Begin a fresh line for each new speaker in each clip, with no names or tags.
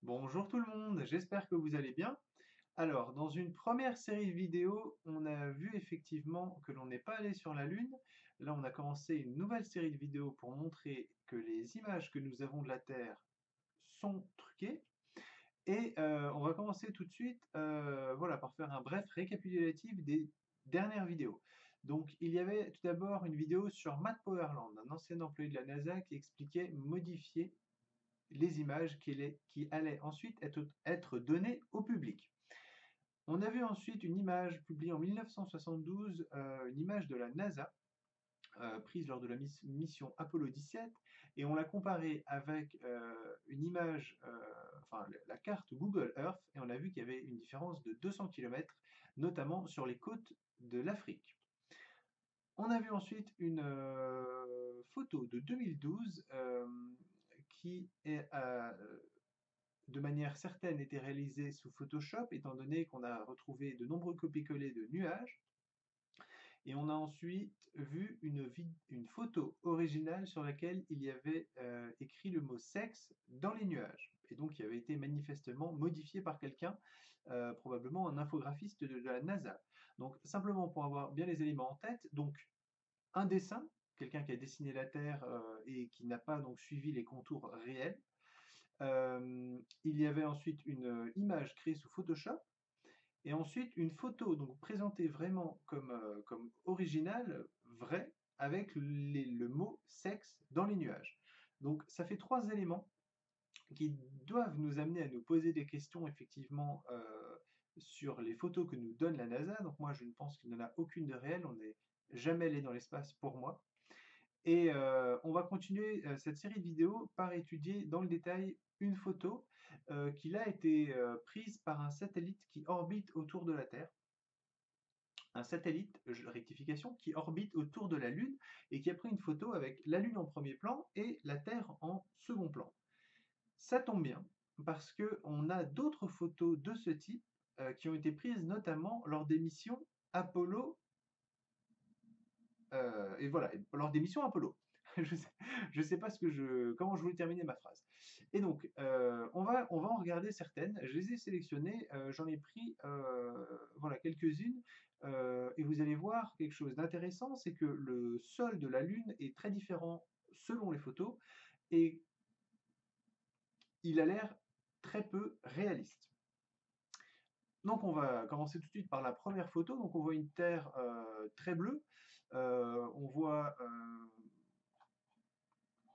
Bonjour tout le monde, j'espère que vous allez bien. Alors, dans une première série de vidéos, on a vu effectivement que l'on n'est pas allé sur la Lune. Là, on a commencé une nouvelle série de vidéos pour montrer que les images que nous avons de la Terre sont truquées. Et on va commencer tout de suite voilà, par faire un bref récapitulatif des dernières vidéos. Donc, il y avait tout d'abord une vidéo sur Matt Powerland, un ancien employé de la NASA qui expliquait modifier les images qui allaient ensuite être données au public. On a vu ensuite une image publiée en 1972, une image de la NASA, prise lors de la mission Apollo 17, et on l'a comparée avec une image, enfin la carte Google Earth, et on a vu qu'il y avait une différence de 200 km, notamment sur les côtes de l'Afrique. On a vu ensuite une photo de 2012 qui est de manière certaine été réalisée sous Photoshop, étant donné qu'on a retrouvé de nombreux copier-coller de nuages. Et on a ensuite vu une photo originale sur laquelle il y avait écrit le mot sexe dans les nuages. Et donc qui avait été manifestement modifié par quelqu'un, probablement un infographiste de la NASA. Donc simplement pour avoir bien les éléments en tête, donc un dessin, quelqu'un qui a dessiné la Terre et qui n'a pas donc suivi les contours réels. Il y avait ensuite une image créée sous Photoshop, et ensuite une photo donc présentée vraiment comme originale, vraie, avec le mot sexe dans les nuages. Donc ça fait trois éléments qui doivent nous amener à nous poser des questions effectivement sur les photos que nous donne la NASA. Donc moi je ne pense qu'il n'y en a aucune de réelle, on n'est jamais allé dans l'espace pour moi. Et on va continuer cette série de vidéos par étudier dans le détail une photo qui a été prise par un satellite qui orbite autour de la Terre. Un satellite, rectification, qui orbite autour de la Lune et qui a pris une photo avec la Lune en premier plan et la Terre en second plan. Ça tombe bien parce qu'on a d'autres photos de ce type qui ont été prises notamment lors des missions Apollo et voilà, lors des missions Apollo. je sais pas comment je voulais terminer ma phrase. Et donc, on va en regarder certaines. Je les ai sélectionnées, j'en ai pris voilà, quelques-unes, et vous allez voir quelque chose d'intéressant, c'est que le sol de la Lune est très différent selon les photos, et il a l'air très peu réaliste. Donc on va commencer tout de suite par la première photo. Donc on voit une Terre très bleue, on voit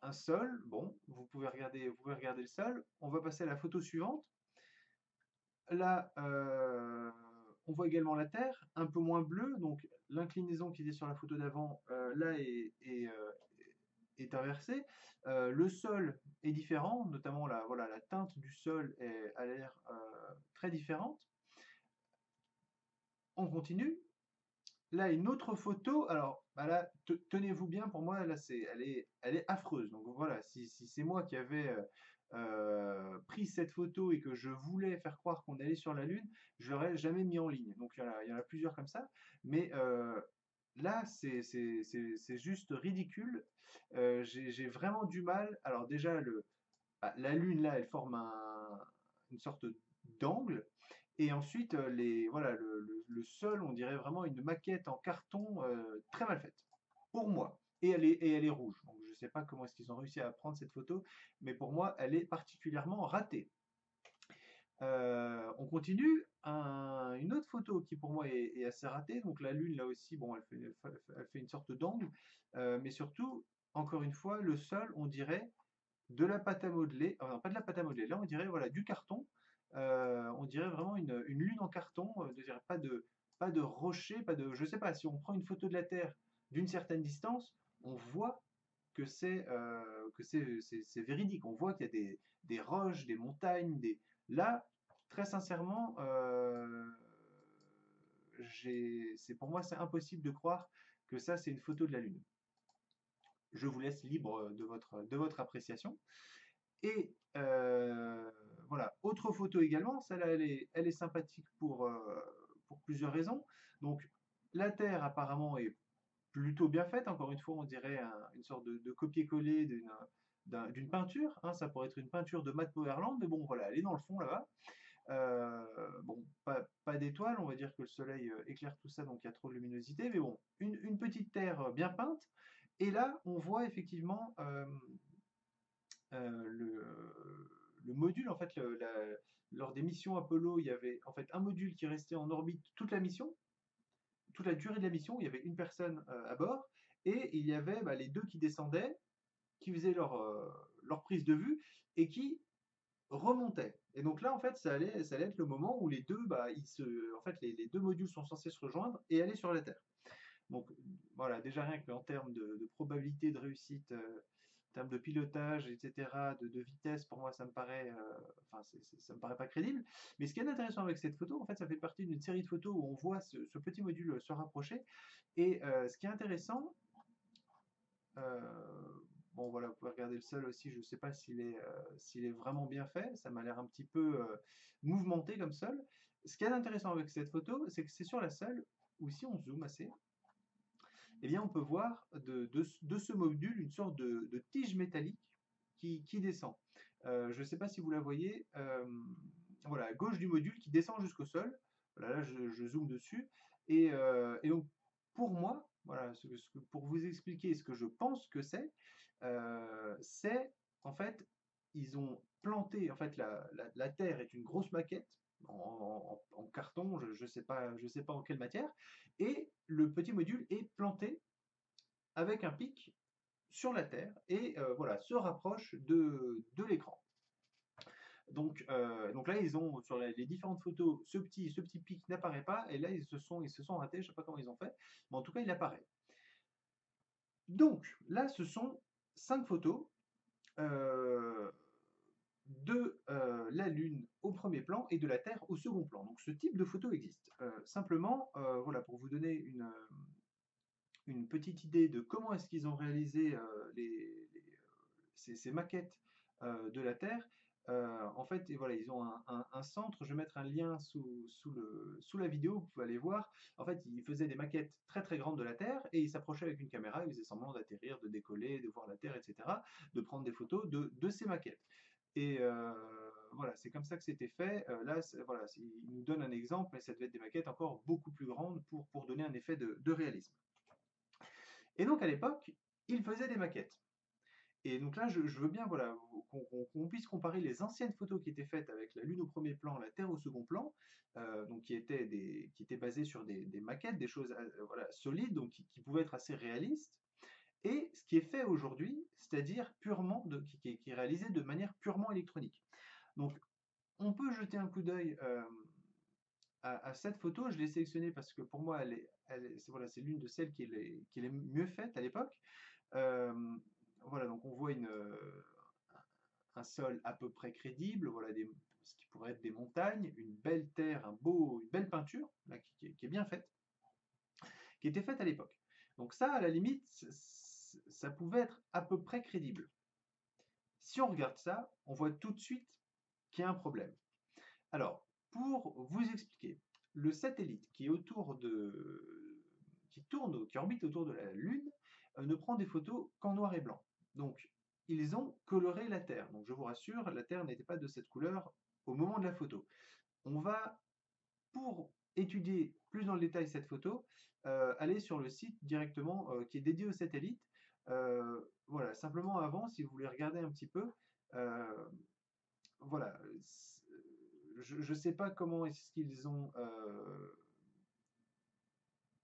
un sol. Bon, vous pouvez regarder le sol. On va passer à la photo suivante. Là, on voit également la Terre, un peu moins bleue. Donc l'inclinaison qui était sur la photo d'avant, là est inversée. Le sol est différent, notamment voilà, la teinte du sol a l'air très différente. On continue. Là, une autre photo. Alors, bah là, tenez-vous bien, pour moi, là, elle est affreuse. Donc voilà, si c'est moi qui avais pris cette photo et que je voulais faire croire qu'on allait sur la Lune, je l'aurais jamais mis en ligne. Donc il y en a plusieurs comme ça. Mais là, c'est juste ridicule. J'ai vraiment du mal. Alors déjà, la Lune, là, elle forme une sorte d'angle. Et ensuite, voilà, le sol, on dirait vraiment une maquette en carton très mal faite, pour moi. Et elle est rouge. Donc, je ne sais pas comment est-ce qu'ils ont réussi à prendre cette photo, mais pour moi, elle est particulièrement ratée. On continue. Une autre photo qui pour moi est assez ratée. Donc la Lune, là aussi, bon, elle fait une sorte d'angle. Mais surtout, encore une fois, le sol, on dirait de la pâte à modeler, enfin pas de la pâte à modeler, là on dirait voilà, du carton, on dirait vraiment une lune en carton, pas de rocher, je sais pas, si on prend une photo de la Terre d'une certaine distance, on voit que c'est véridique, on voit qu'il y a des roches, des montagnes, là, très sincèrement, pour moi c'est impossible de croire que ça c'est une photo de la Lune. Je vous laisse libre de votre appréciation. Et voilà, autre photo également, celle-là elle est sympathique pour plusieurs raisons. Donc la Terre apparemment est plutôt bien faite, encore une fois on dirait une sorte de copier-coller d'une peinture, hein, ça pourrait être une peinture de Matt Moerland, mais bon voilà, elle est dans le fond là-bas. Bon, pas d'étoiles, on va dire que le soleil éclaire tout ça, donc il y a trop de luminosité, mais bon, une petite Terre bien peinte, et là on voit effectivement le module, en fait, lors des missions Apollo, il y avait en fait un module qui restait en orbite toute la mission, toute la durée de la mission, il y avait une personne à bord, et il y avait les deux qui descendaient, qui faisaient leur prise de vue, et qui remontaient. Et donc là, en fait, ça allait être le moment où les deux, en fait, les deux modules sont censés se rejoindre et aller sur la Terre. Donc voilà, déjà rien qu'en termes de probabilité de réussite, en termes de pilotage, etc., de vitesse, pour moi, ça me paraît, enfin, ça me paraît pas crédible. Mais ce qui est intéressant avec cette photo, en fait, ça fait partie d'une série de photos où on voit ce petit module se rapprocher. Et ce qui est intéressant, bon voilà, vous pouvez regarder le sol aussi, je ne sais pas s'il est vraiment bien fait, ça m'a l'air un petit peu mouvementé comme sol. Ce qui est intéressant avec cette photo, c'est que c'est sur la seule où si on zoome assez, eh bien, on peut voir de ce module une sorte de tige métallique qui descend. Je ne sais pas si vous la voyez, voilà, à gauche du module qui descend jusqu'au sol. Voilà, là, je zoome dessus. Et donc, pour moi, voilà, pour vous expliquer ce que je pense que c'est en fait, ils ont planté, en fait, la Terre est une grosse maquette en carton, je sais pas en quelle matière, et le petit module est planté avec un pic sur la Terre et voilà, se rapproche de l'écran. Donc là, ils ont sur les différentes photos, ce petit pic n'apparaît pas, et là, ils se sont ratés, je ne sais pas comment ils ont fait, mais en tout cas, il apparaît. Donc là, ce sont 5 photos euh, de la Lune au premier plan et de la Terre au second plan. Donc ce type de photo existe. Simplement, voilà, pour vous donner une petite idée de comment est-ce qu'ils ont réalisé ces maquettes de la Terre. En fait, et voilà, ils ont un centre. Je vais mettre un lien sous la vidéo, vous pouvez aller voir. En fait, ils faisaient des maquettes très très grandes de la Terre et ils s'approchaient avec une caméra, ils faisaient semblant d'atterrir, de décoller, de voir la Terre, etc., de prendre des photos de ces maquettes. Et voilà, c'est comme ça que c'était fait. Là, voilà, il nous donne un exemple, mais ça devait être des maquettes encore beaucoup plus grandes pour donner un effet de réalisme. Et donc à l'époque, ils faisaient des maquettes. Et donc là, je veux bien voilà, qu'on puisse comparer les anciennes photos qui étaient faites avec la Lune au premier plan, la Terre au second plan, donc qui étaient basées sur des maquettes, des choses voilà, solides, donc qui pouvaient être assez réalistes, et ce qui est fait aujourd'hui, c'est-à-dire qui est réalisé de manière purement électronique. Donc on peut jeter un coup d'œil à cette photo. Je l'ai sélectionnée parce que pour moi, voilà, c'est l'une de celles qui est les mieux faites à l'époque. Euh, voilà, donc on voit un sol à peu près crédible, voilà, ce qui pourrait être des montagnes, une belle terre, une belle peinture, là, qui est bien faite, qui était faite à l'époque. Donc ça, à la limite, ça pouvait être à peu près crédible. Si on regarde ça, on voit tout de suite qu'il y a un problème. Alors, pour vous expliquer, le satellite qui orbite autour de la Lune, ne prend des photos qu'en noir et blanc. Donc, ils ont coloré la Terre. Donc, je vous rassure, la Terre n'était pas de cette couleur au moment de la photo. On va, pour étudier plus dans le détail cette photo, aller sur le site directement qui est dédié au satellite. Voilà, simplement avant, si vous voulez regarder un petit peu, voilà, je ne sais pas comment est-ce qu'ils ont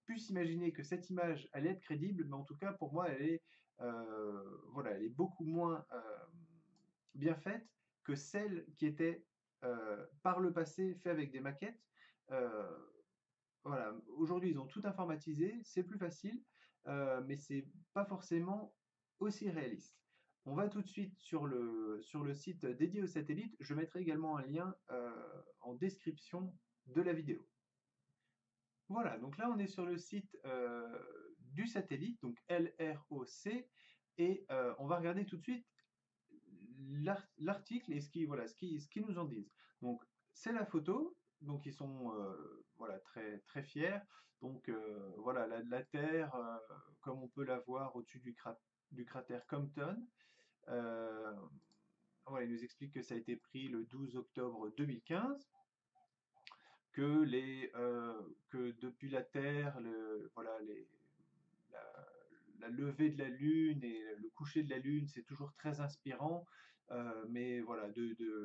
pu s'imaginer que cette image allait être crédible, mais en tout cas, pour moi, voilà, elle est beaucoup moins bien faite que celle qui était par le passé fait avec des maquettes. Euh, voilà, aujourd'hui, ils ont tout informatisé, c'est plus facile, mais c'est pas forcément aussi réaliste. On va tout de suite sur le site dédié au satellite. Je mettrai également un lien en description de la vidéo. Voilà, donc là on est sur le site du satellite, donc LROC, et on va regarder tout de suite l'article et voilà, ce qu'ils nous en disent. Donc c'est la photo, donc ils sont voilà, très, très fiers. Donc voilà, la Terre, comme on peut la voir au-dessus du cratère Compton, euh, voilà, il nous explique que ça a été pris le 12 octobre 2015, que, que depuis la Terre, voilà, la, la levée de la Lune et le coucher de la Lune, c'est toujours très inspirant. Mais voilà,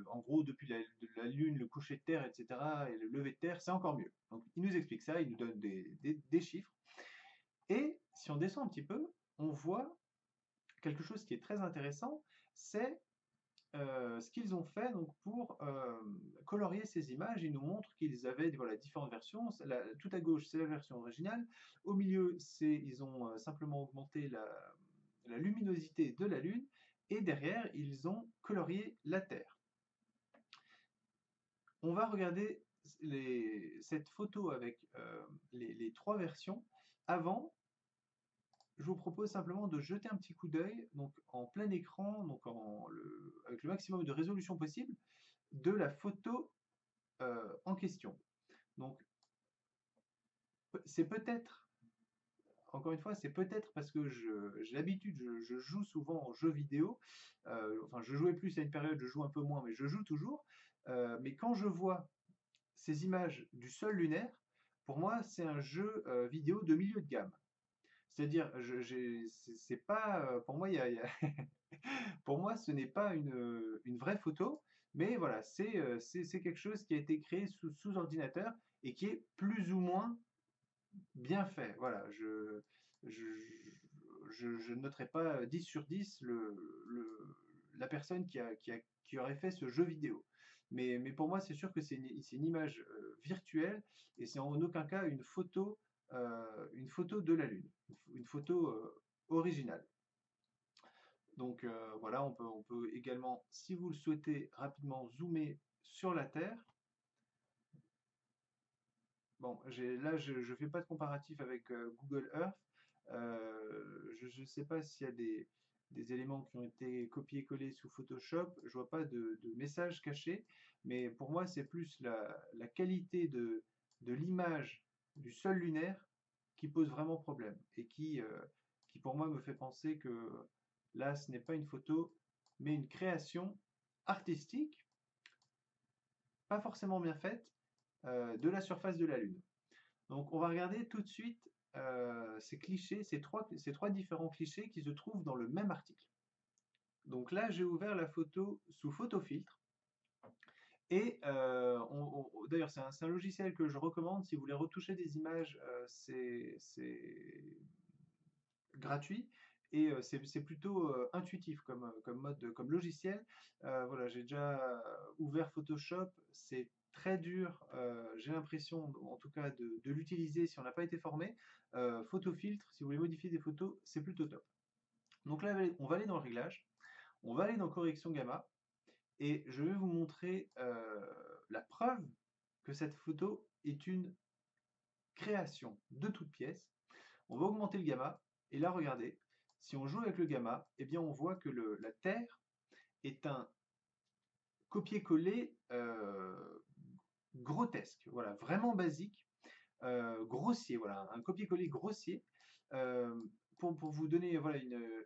en gros, depuis de la Lune, le coucher de Terre, etc., et le lever de Terre, c'est encore mieux. Donc, il nous explique ça, il nous donne des chiffres. Et si on descend un petit peu, on voit quelque chose qui est très intéressant, c'est ce qu'ils ont fait donc, pour colorier ces images. Ils nous montrent qu'ils avaient voilà, différentes versions. Tout à gauche, c'est la version originale. Au milieu, ils ont simplement augmenté la luminosité de la Lune. Et derrière, ils ont colorié la Terre. On va regarder cette photo avec les trois versions. Avant, je vous propose simplement de jeter un petit coup d'œil donc en plein écran, donc avec le maximum de résolution possible, de la photo en question. Donc, c'est peut-être, encore une fois, c'est peut-être parce que j'ai l'habitude, je joue souvent aux jeux vidéo. Enfin, je jouais plus à une période, je joue un peu moins, mais je joue toujours. Mais quand je vois ces images du sol lunaire, pour moi, c'est un jeu vidéo de milieu de gamme. C'est-à-dire, c'est pas, pour moi, pour moi, ce n'est pas une vraie photo, mais voilà, c'est quelque chose qui a été créé sous ordinateur et qui est plus ou moins bien fait. Voilà, je, je noterai pas 10 sur 10 la personne qui aurait fait ce jeu vidéo. Mais pour moi, c'est sûr que c'est une image virtuelle et c'est en aucun cas une photo de la Lune, une photo originale. Donc voilà, on peut également, si vous le souhaitez, rapidement zoomer sur la Terre. Bon, là, je ne fais pas de comparatif avec Google Earth. Je ne sais pas s'il y a des éléments qui ont été copiés-collés sous Photoshop. Je vois pas de message caché, mais pour moi, c'est plus la qualité de l'image du sol lunaire qui pose vraiment problème et qui pour moi me fait penser que là, ce n'est pas une photo, mais une création artistique, pas forcément bien faite, de la surface de la Lune. Donc on va regarder tout de suite ces clichés, ces trois différents clichés qui se trouvent dans le même article. Donc là, j'ai ouvert la photo sous photofiltre. Et d'ailleurs, c'est un logiciel que je recommande si vous voulez retoucher des images, c'est gratuit et c'est plutôt intuitif comme logiciel. Voilà, j'ai déjà ouvert Photoshop, c'est très dur, j'ai l'impression en tout cas de l'utiliser si on n'a pas été formé. Photofiltre, si vous voulez modifier des photos, c'est plutôt top. Donc là, on va aller dans le réglage, on va aller dans correction gamma et je vais vous montrer la preuve que cette photo est une création de toute pièce. On va augmenter le gamma, et là, regardez, si on joue avec le gamma, eh bien, on voit que la Terre est un copier-coller grotesque, voilà, vraiment basique, grossier, voilà, un copier-coller grossier. Euh, pour vous donner voilà,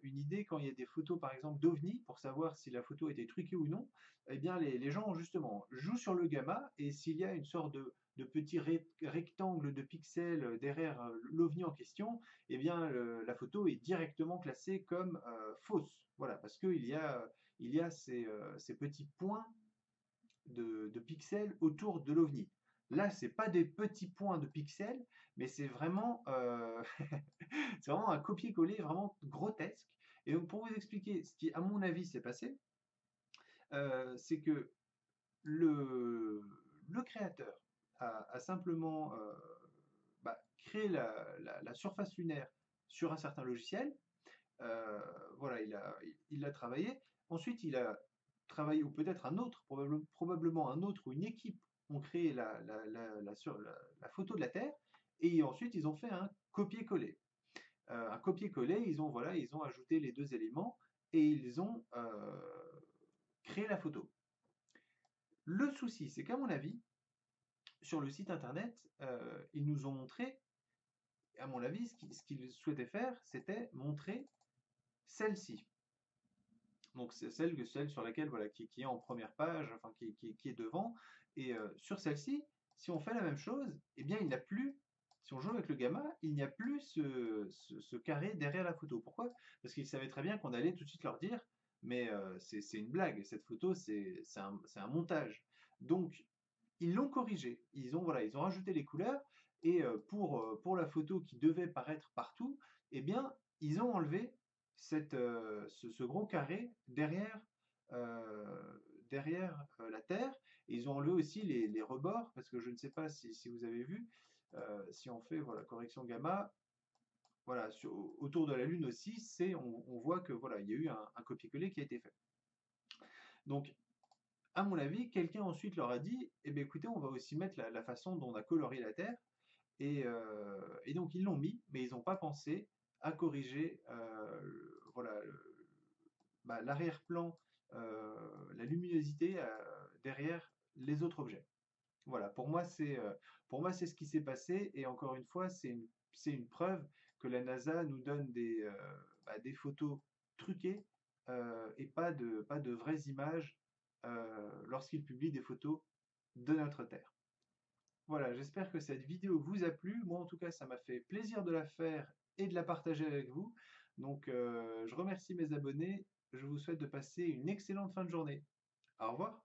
une idée, quand il y a des photos par exemple d'OVNI, pour savoir si la photo était truquée ou non, eh bien les gens justement jouent sur le gamma et s'il y a une sorte de petit rectangle de pixels derrière l'OVNI en question, eh bien la photo est directement classée comme fausse. Voilà, parce qu'il il y a ces petits points de pixels autour de l'OVNI. Là, c'est pas des petits points de pixels, mais c'est vraiment, c'est vraiment un copier-coller vraiment grotesque. Et donc, pour vous expliquer ce qui, à mon avis, s'est passé, c'est que le créateur a simplement créé la surface lunaire sur un certain logiciel. Voilà, il l'a travaillé. Ensuite, il a travaillé, ou peut-être un autre, probablement un autre, ou une équipe ont créé la photo de la Terre, et ensuite ils ont fait un copier-coller. Un copier-coller, voilà, ils ont ajouté les deux éléments, et ils ont créé la photo. Le souci, c'est qu'à mon avis, sur le site internet, ils nous ont montré, à mon avis, ce qu'ils souhaitaient faire, c'était montrer celle-ci. Donc c'est celle sur laquelle, voilà, qui est en première page, enfin qui est devant. Et sur celle-ci, si on fait la même chose, eh bien il n'y a plus, si on joue avec le gamma, il n'y a plus ce carré derrière la photo. Pourquoi? Parce qu'ils savaient très bien qu'on allait tout de suite leur dire, mais c'est une blague, cette photo, c'est un montage. Donc ils l'ont corrigé. Voilà, ils ont rajouté les couleurs et pour la photo qui devait paraître partout, eh bien, ils ont enlevé ce gros carré la Terre. Et ils ont enlevé aussi les rebords, parce que je ne sais pas si vous avez vu, si on fait voilà, correction gamma, voilà, autour de la Lune aussi, on voit que voilà, il y a eu un copier-coller qui a été fait. Donc, à mon avis, quelqu'un ensuite leur a dit, eh bien écoutez, on va aussi mettre la façon dont on a colorié la Terre. Et donc ils l'ont mis, mais ils n'ont pas pensé à corriger voilà, l'arrière-plan, la luminosité derrière les autres objets. Voilà, pour moi, c'est ce qui s'est passé. Et encore une fois, c'est une preuve que la NASA nous donne des photos truquées et pas de vraies images lorsqu'ils publient des photos de notre Terre. Voilà, j'espère que cette vidéo vous a plu. Moi, en tout cas, ça m'a fait plaisir de la faire et de la partager avec vous. Donc, je remercie mes abonnés. Je vous souhaite de passer une excellente fin de journée. Au revoir.